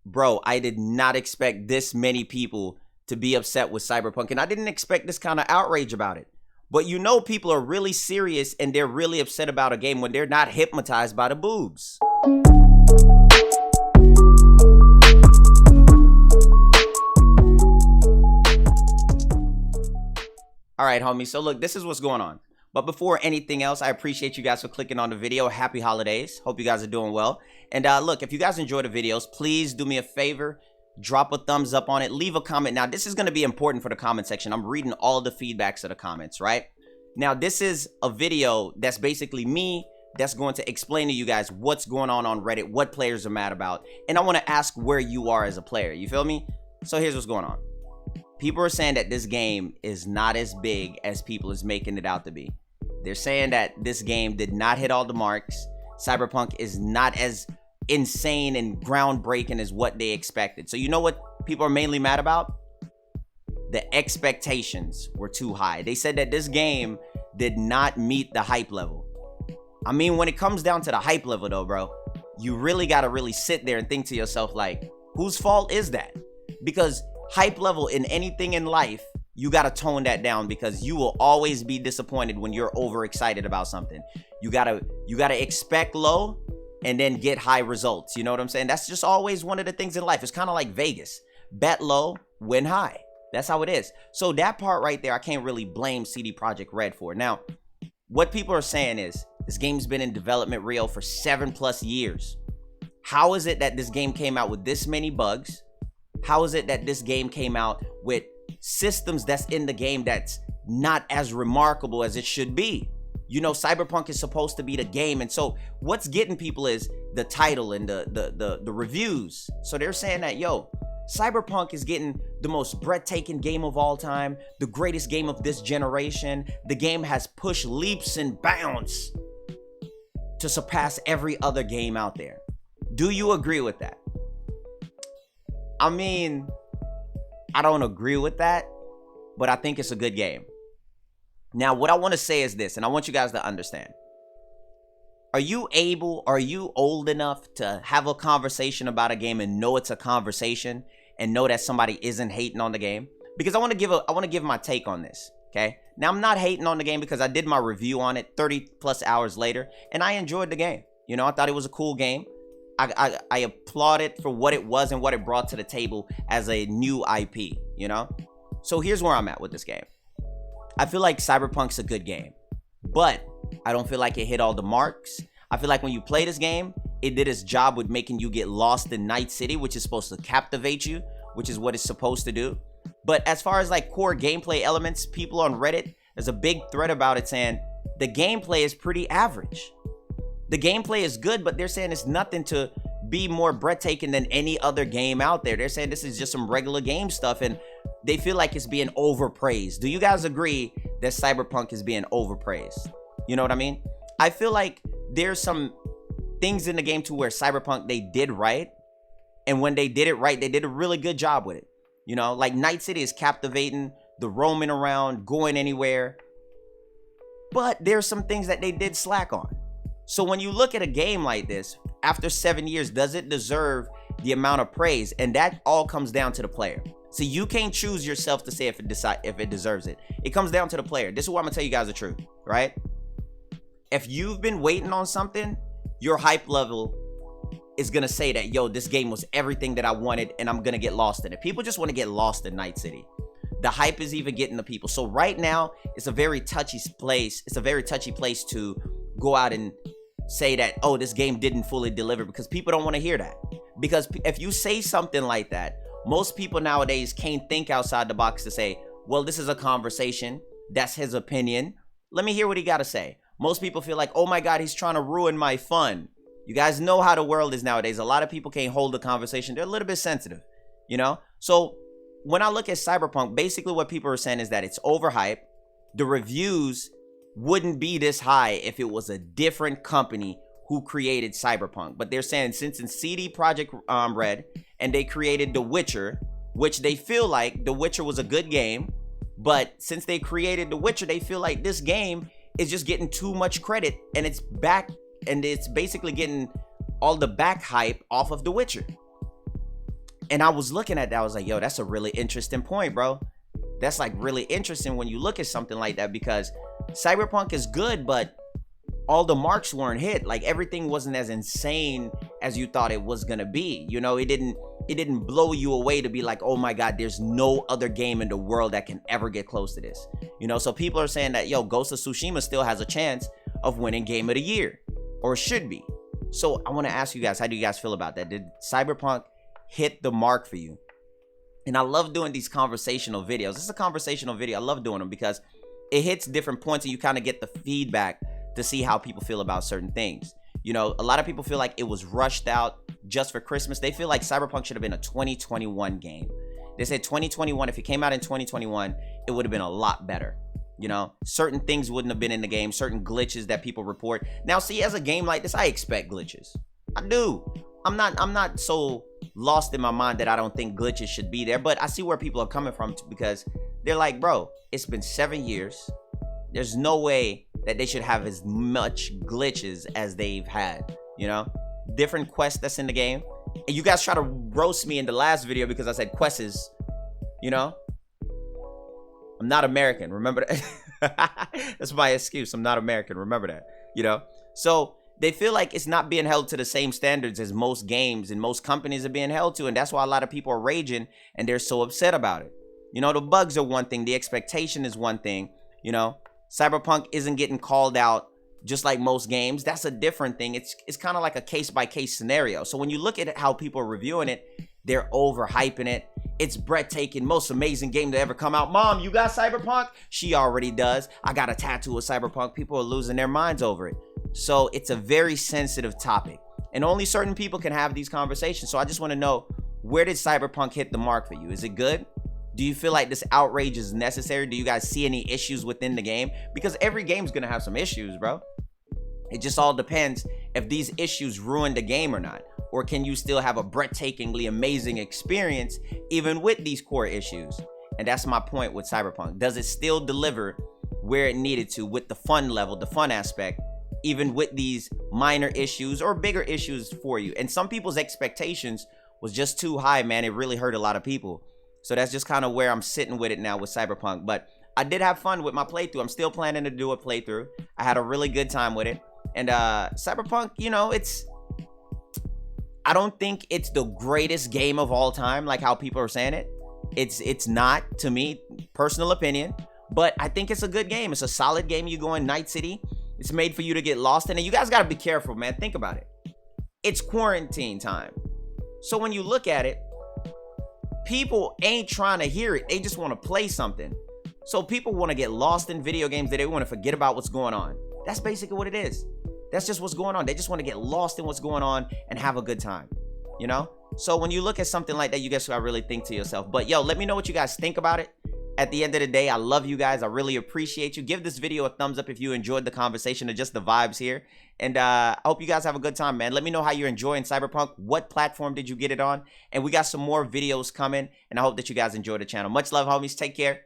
Bro, I did not expect this many people to be upset with Cyberpunk, and I didn't expect this kind of outrage about it. But you know, people are really serious and they're really upset about a game when they're not hypnotized by the boobs. All right, homie. So look, this is what's going on. But before anything else, I appreciate you guys for clicking on the video. Happy holidays. Hope you guys are doing well. And look, if you guys enjoy the videos, please do me a favor. Drop a thumbs up on it. Leave a comment. Now, this is going to be important for the comment section. I'm reading all of the feedbacks of the comments, right? Now, this is a video that's basically me that's going to explain to you guys what's going on Reddit, what players are mad about. And I want to ask where you are as a player. You feel me? So here's what's going on. People are saying that this game is not as big as people is making it out to be. They're saying that this game did not hit all the marks. Cyberpunk is not as insane and groundbreaking as what they expected. So you know what people are mainly mad about? The expectations were too high. They said that this game did not meet the hype level. I mean, when it comes down to the hype level though, bro, you really got to really sit there and think to yourself, like, whose fault is that? Because hype level in anything in life, you got to tone that down, because you will always be disappointed when you're overexcited about something. You got to expect low and then get high results. You know what I'm saying? That's just always one of the things in life. It's kind of like Vegas. Bet low, win high. That's how it is. So that part right there, I can't really blame CD Projekt Red for. Now, what people are saying is this game's been in development, Rio, for 7+ years. How is it that this game came out with this many bugs? How is it that this game came out with systems that's in the game that's not as remarkable as it should be? You know, Cyberpunk is supposed to be the game, and so what's getting people is the title and the reviews. So they're saying that, yo, Cyberpunk is getting the most breathtaking game of all time, the greatest game of this generation. The game has pushed leaps and bounds to surpass every other game out there. Do you agree with that? I mean, I don't agree with that, but I think it's a good game. Now, what I want to say is this, and I want you guys to understand. Are you old enough to have a conversation about a game and know it's a conversation and know that somebody isn't hating on the game? Because I want to give my take on this, okay? Now, I'm not hating on the game because I did my review on it 30+ hours later, and I enjoyed the game. You know, I thought it was a cool game. I applaud it for what it was and what it brought to the table as a new IP, you know? So here's where I'm at with this game. I feel like Cyberpunk's a good game, but I don't feel like it hit all the marks. I feel like when you play this game, it did its job with making you get lost in Night City, which is supposed to captivate you, which is what it's supposed to do. But as far as like core gameplay elements, people on Reddit, there's a big thread about it saying the gameplay is pretty average. The gameplay is good, but they're saying it's nothing to be more breathtaking than any other game out there. They're saying this is just some regular game stuff, and they feel like it's being overpraised. Do you guys agree that Cyberpunk is being overpraised? You know what I mean? I feel like there's some things in the game to where Cyberpunk, they did right. And when they did it right, they did a really good job with it. You know, like Night City is captivating, the roaming around, going anywhere. But there's some things that they did slack on. So when you look at a game like this, after 7 years, does it deserve the amount of praise? And that all comes down to the player. So you can't choose yourself to say if it deserves it. It comes down to the player. This is what I'm gonna tell you guys the truth, right? If you've been waiting on something, your hype level is gonna say that, yo, this game was everything that I wanted and I'm gonna get lost in it. People just want to get lost in Night City. The hype is even getting the people. So right now, it's a very touchy place. It's a very touchy place to go out and say that, oh, this game didn't fully deliver, because people don't want to hear that. Because if you say something like that, most people nowadays can't think outside the box to say, well, this is a conversation. That's his opinion. Let me hear what he got to say. Most people feel like, oh my God, he's trying to ruin my fun. You guys know how the world is nowadays. A lot of people can't hold a conversation. They're a little bit sensitive, you know? So when I look at Cyberpunk, basically what people are saying is that it's overhyped. The reviews wouldn't be this high if it was a different company who created Cyberpunk. But they're saying since it's CD Projekt Red, and they created The Witcher, which they feel like The Witcher was a good game, but since they created The Witcher, they feel like this game is just getting too much credit, and it's basically getting all the back hype off of The Witcher. And I was looking at that, I was like, yo, that's a really interesting point, bro. That's like really interesting when you look at something like that, because Cyberpunk is good, but all the marks weren't hit. Like, everything wasn't as insane as you thought it was gonna be. You know, it didn't blow you away to be like, oh my God, there's no other game in the world that can ever get close to this. You know, so people are saying that, yo, Ghost of Tsushima still has a chance of winning Game of the Year, or should be. So I want to ask you guys, how do you guys feel about that? Did Cyberpunk hit the mark for you? And I love doing these conversational videos. This is a conversational video. I love doing them because it hits different points and you kind of get the feedback to see how people feel about certain things. You know, a lot of people feel like it was rushed out just for Christmas. They feel like Cyberpunk should have been a 2021 game. They said 2021, if it came out in 2021, it would have been a lot better. You know, certain things wouldn't have been in the game, certain glitches that people report. Now, see, as a game like this, I expect glitches. I do. I'm not so lost in my mind that I don't think glitches should be there, but I see where people are coming from, because they're like, bro, it's been 7 years. There's no way that they should have as much glitches as they've had, you know? Different quests that's in the game. And you guys try to roast me in the last video because I said quests, you know? I'm not American, remember that? That's my excuse. I'm not American, remember that, you know? So they feel like it's not being held to the same standards as most games and most companies are being held to, and that's why a lot of people are raging and they're so upset about it. You know, the bugs are one thing, the expectation is one thing, you know? Cyberpunk isn't getting called out just like most games. That's a different thing. It's kind of like a case-by-case scenario. So when you look at how people are reviewing it, they're overhyping it. It's breathtaking, most amazing game to ever come out. Mom, you got Cyberpunk? She already does. I got a tattoo of Cyberpunk. People are losing their minds over it. So it's a very sensitive topic, and only certain people can have these conversations. So I just want to know, where did Cyberpunk hit the mark for you? Is it good? Do you feel like this outrage is necessary? Do you guys see any issues within the game? Because every game's gonna have some issues, bro. It just all depends if these issues ruin the game or not. Or can you still have a breathtakingly amazing experience even with these core issues? And that's my point with Cyberpunk. Does it still deliver where it needed to with the fun level, the fun aspect, even with these minor issues or bigger issues for you? And some people's expectations was just too high, man. It really hurt a lot of people. So that's just kind of where I'm sitting with it now with Cyberpunk. But I did have fun with my playthrough. I'm still planning to do a playthrough. I had a really good time with it. And Cyberpunk, you know, I don't think it's the greatest game of all time, like how people are saying it. It's not, to me, personal opinion. But I think it's a good game. It's a solid game. You go in Night City. It's made for you to get lost in. And you guys got to be careful, man. Think about it. It's quarantine time. So when you look at it, people ain't trying to hear it. They just want to play something. So people want to get lost in video games. That they want to forget about what's going on. That's basically what it is. That's just what's going on. They just want to get lost in what's going on and have a good time, you know? So when you look at something like that, you guys gotta really think to yourself. But yo, let me know what you guys think about it. At the end of the day, I love you guys. I really appreciate you. Give this video a thumbs up if you enjoyed the conversation or just the vibes here. And I hope you guys have a good time, man. Let me know how you're enjoying Cyberpunk. What platform did you get it on? And we got some more videos coming. And I hope that you guys enjoy the channel. Much love, homies. Take care.